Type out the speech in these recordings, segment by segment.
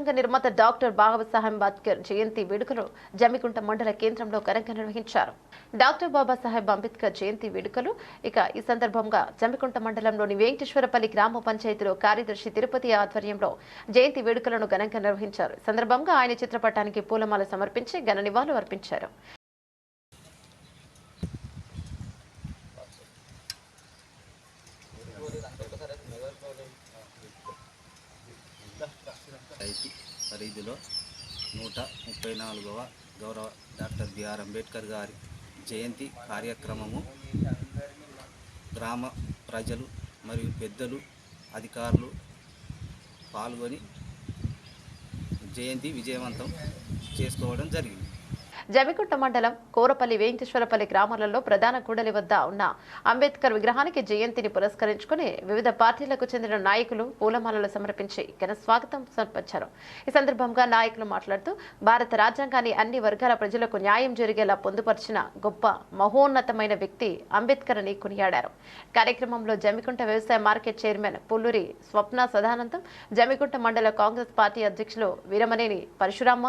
రాజ్యాంగ నిర్మాత డాక్టర్ బాబాసాహెబ్ అంబేద్కర్ జయంతి వేడుకలు జమ్మికుంట మండల కేంద్రంలో ఘనంగా నిర్వహించారు. డాక్టర్ బాబాసాహెబ్ అంబేద్కర్ జయంతి వేడుకలు ఈ సందర్భంగా జమ్మికుంట మండలంలోని వెంకటేశ్వరపల్లి గ్రామ పంచాయతీలో కార్యదర్శి తిరుపతి ఆధ్వర్యంలో జయంతి వేడుకలను ఘనంగా నిర్వహించారు. ఈ సందర్భంగా ఆయన చిత్రపటానికి పూలమాల సమర్పించి ఘన నివాళులు అర్పించారు. పరిధిలో 134వ గౌరవ డాక్టర్ బిఆర్ అంబేద్కర్ గారి జయంతి కార్యక్రమము గ్రామ ప్రజలు మరియు పెద్దలు అధికారులు పాల్గొని జయంతి విజయవంతం చేసుకోవడం జరిగింది. జమ్మికుంట మండలం కోరపల్లి వెంకటేశ్వరపల్లి గ్రామాలలో ప్రధాన కూడలి వద్ద ఉన్న అంబేద్కర్ విగ్రహానికి జయంతిని పురస్కరించుకుని వివిధ పార్టీలకు చెందిన నాయకులు పూలమాలలు సమర్పించి ఘన స్వాగతం సమర్పించారు. ఈ సందర్భంగా నాయకులు మాట్లాడుతూ భారత రాజ్యాంగాన్ని అన్ని వర్గాల ప్రజలకు న్యాయం జరిగేలా పొందుపరిచిన గొప్ప మహోన్నతమైన వ్యక్తి అంబేద్కర్ అని కొనియాడారు. కార్యక్రమంలో జమ్మికుంట వ్యవసాయ మార్కెట్ చైర్మన్ పుల్లూరి స్వప్న సదానందం, జమ్మికుంట మండల కాంగ్రెస్ పార్టీ అధ్యక్షులు వీరమనేని పరశురామ,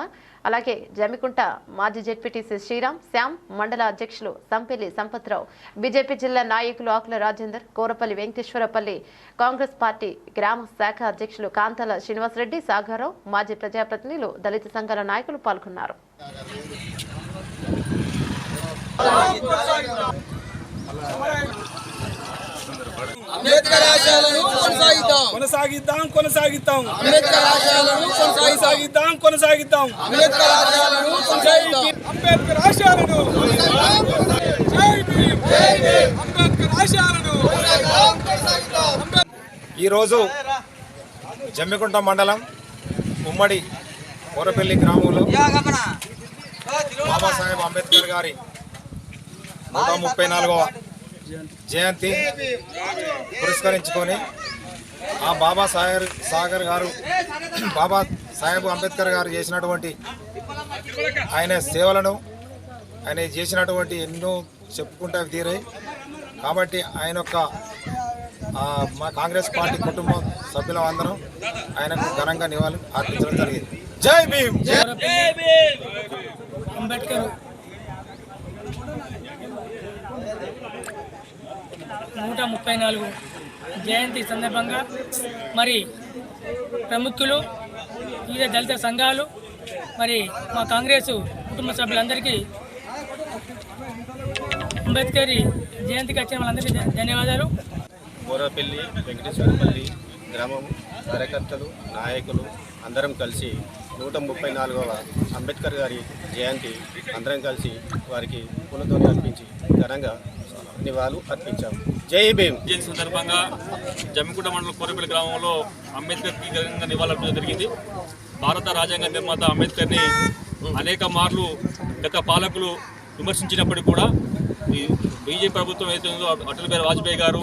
అలాగే జమ్మికుంట మాజీ జెడ్పీటీసీ శ్రీరామ్, శ్యామ్, మండల అధ్యక్షులు సంపెల్లి సంపత్రావు, బీజేపీ జిల్లా నాయకులు ఆకుల రాజేందర్, కోరపల్లి వెంకటేశ్వరపల్లి కాంగ్రెస్ పార్టీ గ్రామ శాఖ అధ్యక్షులు కాంతాల శ్రీనివాసరెడ్డి, సాగరరావు, మాజీ ప్రజాప్రతినిధులు, దళిత సంఘాల నాయకులు పాల్గొన్నారు. అంబేద్కర్ ఆశయాలను కొనసాగిద్దాం కొనసాగిద్దాం అంబేద్కర్ ఆశయాలను కొనసాగిద్దాం అంబేద్కర్ ఆశయాలను కొనసాగిద్దాం అంబేద్కర్ ఆశయాలను జై భీమ్ అంబేద్కర్ ఆశయాలను కొనసాగిద్దాం. ఈరోజు జమ్మికుంట మండలం ఉమ్మడి కోరపల్లి గ్రామంలో బాబాసాహెబ్ అంబేద్కర్ గారి 134వ జయంతి పురస్కరించుకొని ఆ బాబాసాహెబ్ అంబేద్కర్ గారు చేసినటువంటి ఆయన సేవలను ఆయన చేసినటువంటి ఎన్నో చెప్పుకుంటా తీరాయి. కాబట్టి ఆయన యొక్క మా కాంగ్రెస్ పార్టీ కుటుంబ సభ్యులం అందరం ఆయనకు ఘనంగా నివాళులు అర్పించడం జరిగింది. జై భీమ్. అంబేద్కర్ 134 జయంతి సందర్భంగా మరి ప్రముఖులు, వివిధ దళిత సంఘాలు, మరి మా కాంగ్రెస్ కుటుంబ సభ్యులందరికీ అంబేద్కర్ జయంతికి వచ్చిన వాళ్ళందరికీ ధన్యవాదాలు. కోరపల్లి వెంకటేశ్వరపల్లి గ్రామం కార్యకర్తలు, నాయకులు అందరం కలిసి 134వ అంబేద్కర్ గారి జయంతి అందరం కలిసి వారికి పూలతోని అర్పించి ఘనంగా నివాళులు అర్పించాము. జై భీమ్. జయంతి సందర్భంగా జమ్మికుంట మండలం కోరపల్లి గ్రామంలో అంబేద్కర్కి ఘనంగా నివాళులు అర్పించడం జరిగింది. భారత రాజ్యాంగ నిర్మాత అంబేద్కర్ని అనేక మార్లు గత పాలకులు విమర్శించినప్పటికీ కూడా ఈ బీజేపీ ప్రభుత్వం ఏదైతే ఉందో అటల్ బిహారీ వాజ్పేయి గారు,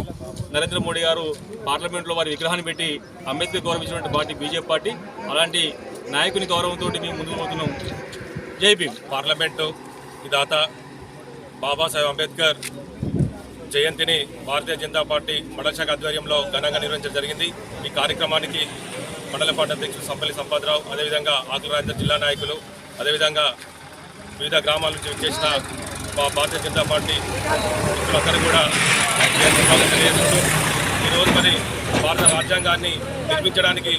నరేంద్ర మోడీ గారు పార్లమెంట్లో వారి విగ్రహాన్ని పెట్టి అంబేద్కర్ గౌరవించినటువంటి పార్టీ బీజేపీ పార్టీ. అలాంటి నాయకుని గౌరవంతో మేము ముందుకు పోతున్నాం. జై భీమ్. పార్లమెంటు దాత బాబాసాహెబ్ అంబేద్కర్ జయంతిని భారతీయ జనతా పార్టీ మండల శాఖ ఆధ్వర్యంలో ఘనంగా నిర్వహించడం జరిగింది. ఈ కార్యక్రమానికి మండల పార్టీ అధ్యక్షులు సంపల్లి సంపత్రావు, అదేవిధంగా ఆకుల రాజేందర్ జిల్లా నాయకులు, అదేవిధంగా వివిధ గ్రామాల నుంచి చేసిన భారతీయ జనతా పార్టీ మిత్రులందరూ కూడా తెలియజేస్తూ ఈరోజు మరి భారత రాజ్యాంగాన్ని నిర్మించడానికి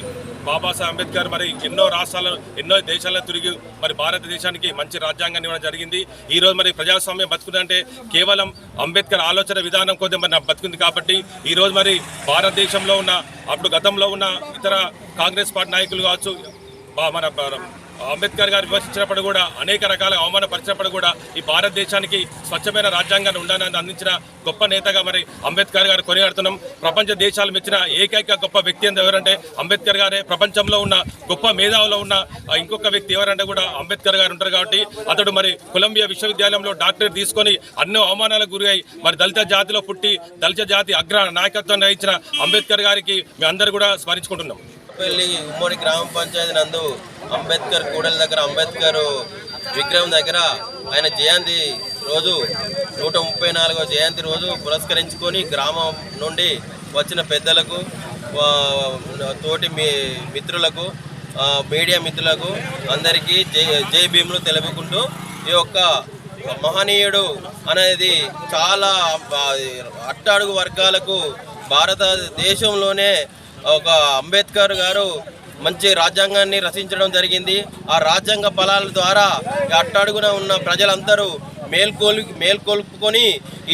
బాబాసాహెబ్ అంబేద్కర్ మరి ఎన్నో రాష్ట్రాలను, ఎన్నో దేశాలను తిరిగి మరి భారతదేశానికి మంచి రాజ్యాంగాన్ని ఇవ్వడం జరిగింది. ఈరోజు మరి ప్రజాస్వామ్యం బతుకుందంటే కేవలం అంబేద్కర్ ఆలోచన విధానం కొద్దిగా మరి బతుకుంది. కాబట్టి ఈరోజు మరి భారతదేశంలో ఉన్న అప్పుడు గతంలో ఉన్న ఇతర కాంగ్రెస్ పార్టీ నాయకులు కావచ్చు, మన అంబేద్కర్ గారు విమర్శించినప్పుడు కూడా అనేక రకాల అవమానపరిచినప్పుడు కూడా ఈ భారతదేశానికి స్వచ్ఛమైన రాజ్యాంగాన్ని ఉండాలని అందించిన గొప్ప నేతగా మరి అంబేద్కర్ గారు కొనియాడుతున్నాం. ప్రపంచ దేశాలు మెచ్చిన ఏకైక గొప్ప వ్యక్తి ఎవరంటే అంబేద్కర్ గారే. ప్రపంచంలో ఉన్న గొప్ప మేధావులో ఉన్న ఇంకొక వ్యక్తి ఎవరంటే కూడా అంబేద్కర్ గారు ఉంటారు. కాబట్టి అతడు మరి కొలంబియా విశ్వవిద్యాలయంలో డాక్టరేట్ తీసుకొని అన్నో అవమానాలకు గురి అయి మరి దళిత జాతిలో పుట్టి దళిత జాతి అగ్ర నాయకత్వం వహించిన అంబేద్కర్ గారికి మేము అందరూ కూడా స్మరించుకుంటున్నాం. ఉమ్మడి గ్రామ పంచాయతీ నందు అంబేద్కర్ కూడల దగ్గర అంబేద్కర్ విగ్రహం దగ్గర ఆయన జయంతి రోజు 134వ జయంతి రోజు పురస్కరించుకొని గ్రామం నుండి వచ్చిన పెద్దలకు, తోటి మిత్రులకు, మీడియా మిత్రులకు అందరికీ జై భీములు తెలుపుకుంటూ ఈ యొక్క మహనీయుడు అనేది చాలా అట్టడుగు వర్గాలకు భారతదేశంలోనే ఒక అంబేద్కర్ గారు మంచి రాజ్యాంగాన్ని రచించడం జరిగింది. ఆ రాజ్యాంగ ఫలాల ద్వారా అట్టడుగున ఉన్న ప్రజలందరూ మేల్కొల్పుకొని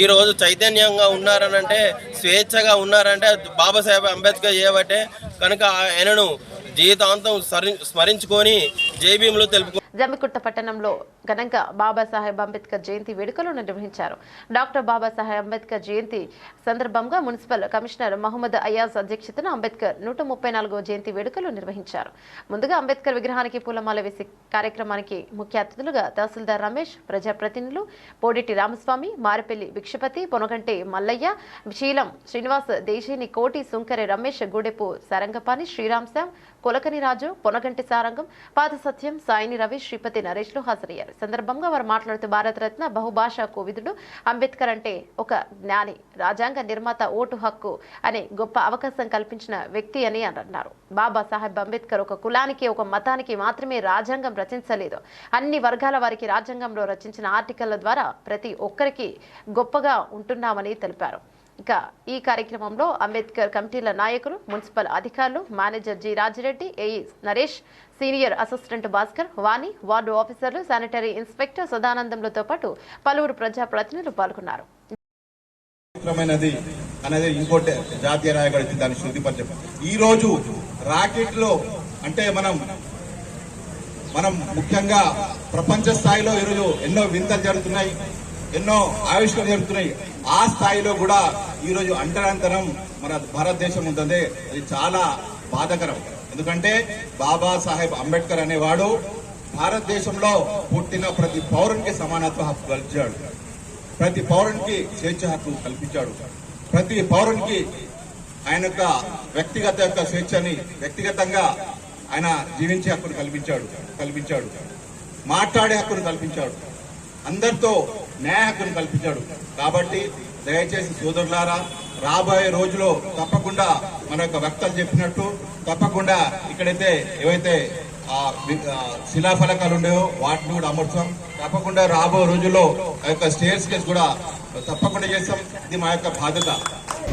ఈరోజు చైతన్యంగా ఉన్నారనంటే, స్వేచ్ఛగా ఉన్నారంటే బాబాసాహెబ్ అంబేద్కర్ చేయబట్టే. కనుక ఆయనను జీవితాంతం స్మరించుకొని జై భీములు తెలుపు. జమ్మికుంట పట్టణంలో ఘనంగా బాబాసాహెబ్ అంబేద్కర్ జయంతి వేడుకలు నిర్వహించారు. డాక్టర్ బాబాసాహెబ్ అంబేద్కర్ జయంతి సందర్భంగా మున్సిపల్ కమిషనర్ మహమ్మద్ అయాజ్ అధ్యక్షతన అంబేద్కర్ 134వ జయంతి వేడుకలు నిర్వహించారు. ముందుగా అంబేద్కర్ విగ్రహానికి పూలమాల వేసి కార్యక్రమానికి ముఖ్య అతిథులుగా తహసీల్దార్ రమేష్, ప్రజాప్రతినిధులు పోడిటి రామస్వామి, మారపల్లి భిక్షపతి, పొనగంటి మల్లయ్య, శీలం శ్రీనివాస్, దేశీని కోటి, సుంకరి రమేష్, గూడెపు సారంగపాణి, శ్రీరామ్ శ్యామ్, కొలకని రాజు, పొనగంటి సారంగం, పాత సత్యం, సాయిని రవి, శ్రీపతి నరేష్లు హాజరయ్యారు. సందర్భంగా వారు మాట్లాడుతూ భారతరత్న బహుభాషా కోవిదుడు అంబేద్కర్ అంటే ఒక జ్ఞాని, రాజ్యాంగ నిర్మాత, ఓటు హక్కు అనే గొప్ప అవకాశం కల్పించిన వ్యక్తి అని అన్నారు. బాబాసాహెబ్ అంబేద్కర్ ఒక కులానికి, ఒక మతానికి మాత్రమే రాజ్యాంగం రచించలేదు, అన్ని వర్గాల వారికి రాజ్యాంగంలో రచించిన ఆర్టికల్ల ద్వారా ప్రతి ఒక్కరికి గొప్పగా ఉంటున్నామని తెలిపారు. ఇక ఈ కార్యక్రమంలో అంబేద్కర్ కమిటీల నాయకులు, మున్సిపల్ అధికారులు, manager G Rajireddy, AE Naresh, senior assistant Bhaskar, Vani, ward ఆఫీసర్లు, శానిటరీ ఇన్స్పెక్టర్ సదానందంలతో పాటు పలువురు ప్రజాప్రతినిధులు పాల్గొన్నారు. అనేది ఇంకోటి జాతీయ నాయకుడు దాన్ని శృతిపరచం. ఈ రోజు రాకెట్ లో అంటే మనం ముఖ్యంగా ప్రపంచ స్థాయిలో ఈరోజు ఎన్నో వింతలు జరుగుతున్నాయి, ఎన్నో ఆవిష్కరణలు జరుగుతున్నాయి. ఆ స్థాయిలో కూడా ఈరోజు అంటరాంతరం మన భారతదేశం ఉంటుంది. అది చాలా బాధాకరం. ఎందుకంటే బాబాసాహెబ్ అంబేద్కర్ అనేవాడు భారతదేశంలో పుట్టిన ప్రతి పౌరునికి సమానత్వ హక్కు కల్పించాడు, ప్రతి పౌరునికి స్వేచ్ఛ హక్కు కల్పించాడు, ప్రతి పౌరునికి ఆయన యొక్క వ్యక్తిగత స్వేచ్ఛని, వ్యక్తిగతంగా ఆయన జీవించే హక్కును కల్పించాడు, మాట్లాడే హక్కును కల్పించాడు, అందరితో న్యాయ హక్కును కల్పించాడు. కాబట్టి దయచేసి సోదరులారా, రాబోయే రోజులో తప్పకుండా మన యొక్క వక్తలు చెప్పినట్టు తప్పకుండా ఇక్కడైతే ఏవైతే శిలాఫలకాలు ఉండేవో వాటిని కూడా అమర్చాం. తప్పకుండా రాబోయే రోజుల్లో ఆ యొక్క స్టేర్స్ కేసు కూడా తప్పకుండా చేస్తాం. ఇది మా యొక్క బాధ్యత.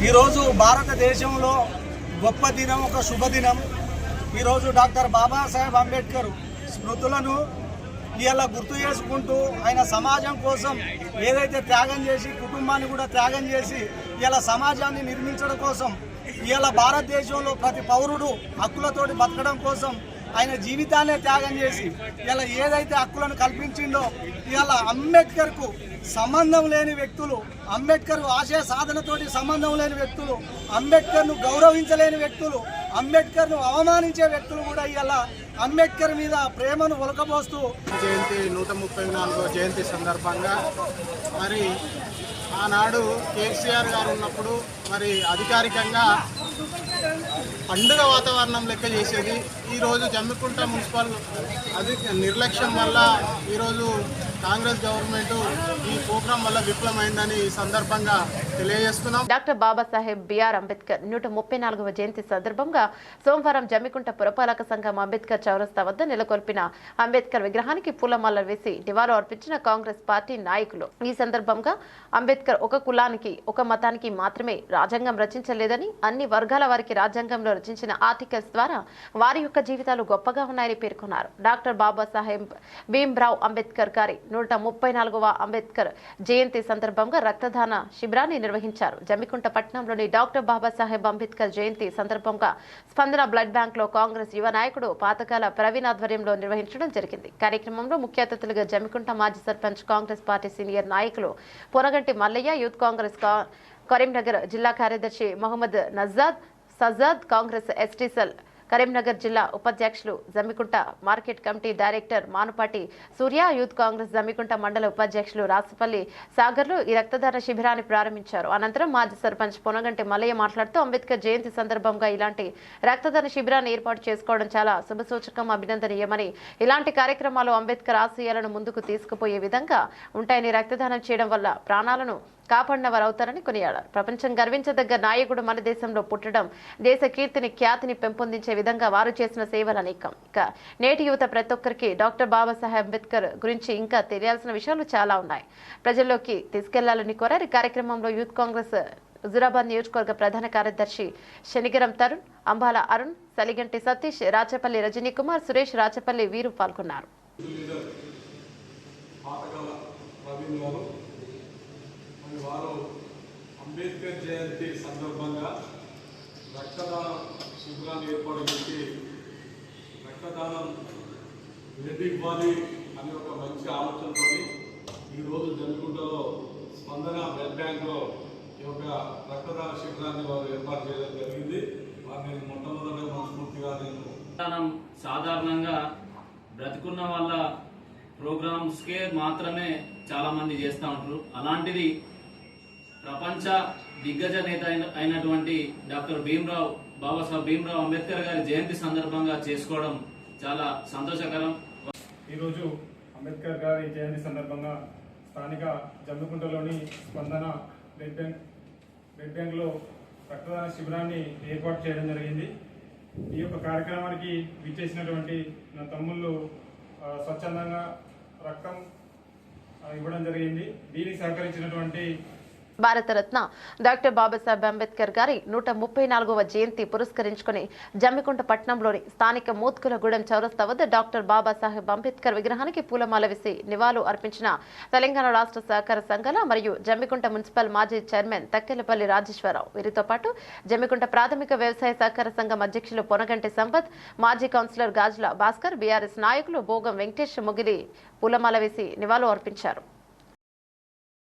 ఈరోజు భారతదేశంలో గొప్ప దినం, ఒక శుభదినం. ఈరోజు డాక్టర్ బాబాసాహెబ్ అంబేద్కర్ స్మృతులను ఇలా గుర్తు చేసుకుంటూ ఆయన సమాజం కోసం ఏదైతే త్యాగం చేసి, కుటుంబాన్ని కూడా త్యాగం చేసి ఇలా సమాజాన్ని నిర్మించడం కోసం, ఇలా భారతదేశంలో ప్రతి పౌరుడు హక్కులతోటి బతకడం కోసం ఆయన జీవితాన్నే త్యాగం చేసి ఇలా ఏదైతే హక్కులను కల్పించిండో, ఇలా అంబేద్కర్కు సంబంధం లేని వ్యక్తులు, అంబేద్కర్ ఆశయ సాధనతోటి సంబంధం లేని వ్యక్తులు, అంబేద్కర్ను గౌరవించలేని వ్యక్తులు, అంబేద్కర్ను అవమానించే వ్యక్తులు కూడా ఇలా అంబేద్కర్ మీద ప్రేమను ఒలకబోస్తూ జయంతి 134వ జయంతి సందర్భంగా మరి ఆనాడు కేసీఆర్ గారు ఉన్నప్పుడు మరి అధికారికంగా పండుగ వాతావరణం లెక్క చేసేది. ఈరోజు జమ్మికుంట మున్సిపల్ నిర్లక్ష్యం వల్ల ఈరోజు కాంగ్రెస్ గవర్నమెంట్ ఈ ప్రోగ్రాం వల్ల విఫలమైందని ఈ సందర్భంగా తెలియజేస్తున్నాం. డాక్టర్ బాబాసాహెబ్ బిఆర్ అంబేద్కర్ 134వ జయంతి సందర్భంగా సోమవారం జమ్మికుంట పురపాలక సంఘం అంబేద్కర్ చౌరస్తా వద్ద నెలకొల్పిన అంబేద్కర్ విగ్రహానికి పూలమాలలు వేసి నివాళులు అర్పించిన కాంగ్రెస్ పార్టీ నాయకులు. ఈ సందర్భంగా అంబేద్కర్ ఒక కులానికి, ఒక మతానికి మాత్రమే రాజ్యాంగం రచించలేదని, అన్ని వర్గాల వారికి రాజ్యాంగంలో రచించిన ఆర్టికల్స్ ద్వారా వారి యొక్క జీవితాలు గొప్పగా ఉన్నాయని పేర్కొన్నారు. డాక్టర్ బాబాసాహెబ్ భీమ్రావ్ అంబేద్కర్ గారి 134వ అంబేద్కర్ జయంతి సందర్భంగా రక్తదాన శిబిరాన్ని నిర్వహించారు. జమ్మికుంట పట్టణంలోని డాక్టర్ బాబాసాహెబ్ అంబేద్కర్ జయంతి సందర్భంగా స్పందన బ్లడ్ బ్యాంక్ లో కాంగ్రెస్ యువ నాయకుడు పాతకాల ప్రవీణ్ ఆధ్వర్యంలో నిర్వహించడం జరిగింది. కార్యక్రమంలో ముఖ్య అతిథులుగా జమ్మికుంట మాజీ సర్పంచ్, కాంగ్రెస్ పార్టీ సీనియర్ నాయకులు పొనగంటి మల్లయ్య, యూత్ కాంగ్రెస్ కరీంనగర్ జిల్లా కార్యదర్శి మహమ్మద్ సజాద్, కాంగ్రెస్ ఎస్టీ సెల్ కరీంనగర్ జిల్లా ఉపాధ్యక్షులు, Jammikunta market committee director Manupati Surya, youth Congress Jammikunta mandal ఉపాధ్యక్షులు రాసుపల్లి సాగర్లు ఈ రక్తదాన శిబిరాన్ని ప్రారంభించారు. అనంతరం మాజీ సర్పంచ్ పొనగంటి మల్లయ్య మాట్లాడుతూ అంబేద్కర్ జయంతి సందర్భంగా ఇలాంటి రక్తదాన శిబిరాన్ని ఏర్పాటు చేసుకోవడం చాలా శుభసూచకం, అభినందనీయమని, ఇలాంటి కార్యక్రమాలు అంబేద్కర్ ఆశయాలను ముందుకు తీసుకుపోయే విధంగా ఉంటాయని, రక్తదానం చేయడం వల్ల ప్రాణాలను కాపాడినవారవుతారని కొనియాడారు. ప్రపంచం గర్వించదగ్గ నాయకుడు మన దేశంలో పుట్టడం దేశ కీర్తిని ఖ్యాతిని పెంపొందించే విధంగా వారు చేసిన సేవలు అనేకం. ఇక నేటి యువత ప్రతి ఒక్కరికి డాక్టర్ బాబాసాహెబ్ అంబేద్కర్ గురించి ఇంకా తెలియాల్సిన విషయాలు చాలా ఉన్నాయి. ప్రజల్లోకి తీసుకెళ్లాలని కోరారు. ఈ కార్యక్రమంలో యూత్ కాంగ్రెస్ హుజురాబాద్ నియోజకవర్గ ప్రధాన కార్యదర్శి శనిగరం తరుణ్, అంబాల అరుణ్, సలిగంటి సతీష్, రాచపల్లి రజనీ కుమార్, సురేష్, రాచపల్లి వీరు పాల్గొన్నారు. అంబేద్కర్ జయంతి సందర్భంగా రక్తదాన శిబిరాన్ని ఏర్పాటు చేసి రక్తదానం ఎందుకు ఇవ్వాలి అనే ఒక మంచి ఆలోచనతో ఈరోజు జమ్మిగుంటలో స్పందన బ్లడ్ బ్యాంక్లో ఈ యొక్క రక్తదాన శిబిరాన్ని వారు ఏర్పాటు చేయడం జరిగింది. వారిని మొట్టమొదటిగా మనస్ఫూర్తిగా రక్తదానం సాధారణంగా బ్రతుకున్న వాళ్ళ ప్రోగ్రామ్స్కే మాత్రమే చాలామంది చేస్తూ ఉంటారు. అలాంటిది ప్రపంచ దిగ్గజ నేత అయినటువంటి డాక్టర్ బాబాసాహెబ్ భీమ్రావ్ అంబేద్కర్ గారి జయంతి సందర్భంగా చేసుకోవడం చాలా సంతోషకరం. ఈరోజు అంబేద్కర్ గారి జయంతి సందర్భంగా స్థానిక జమ్మికుంటలోని స్పందన బ్లడ్ బ్యాంక్లో రక్తదాన శిబిరాన్ని ఏర్పాటు చేయడం జరిగింది. ఈ యొక్క కార్యక్రమానికి విచ్చేసినటువంటి నా తమ్ముళ్ళు స్వచ్ఛందంగా రక్తం ఇవ్వడం జరిగింది. దీనికి సహకరించినటువంటి భారతరత్న డాక్టర్ బాబాసాహెబ్ అంబేద్కర్ గారి 134వ జయంతి పురస్కరించుకుని జమ్మికుంట పట్టణంలోని స్థానిక మూత్కులగూడెం చౌరస్తా వద్ద డాక్టర్ బాబాసాహెబ్ అంబేద్కర్ విగ్రహానికి పూలమాల వేసి నివాళులు అర్పించిన తెలంగాణ రాష్ట్ర సహకార సంఘాల మరియు జమ్మికుంట మున్సిపల్ మాజీ చైర్మన్ తక్కెలపల్లి రాజేశ్వరరావు, వీరితో పాటు జమ్మికుంట ప్రాథమిక వ్యవసాయ సహకార సంఘం అధ్యక్షులు పొనగంటి సంపత్, మాజీ కౌన్సిలర్ గాజుల భాస్కర్, బీఆర్ఎస్ నాయకులు భోగం వెంకటేష్ ముగిలి పూలమాల వేసి నివాళులు అర్పించారు.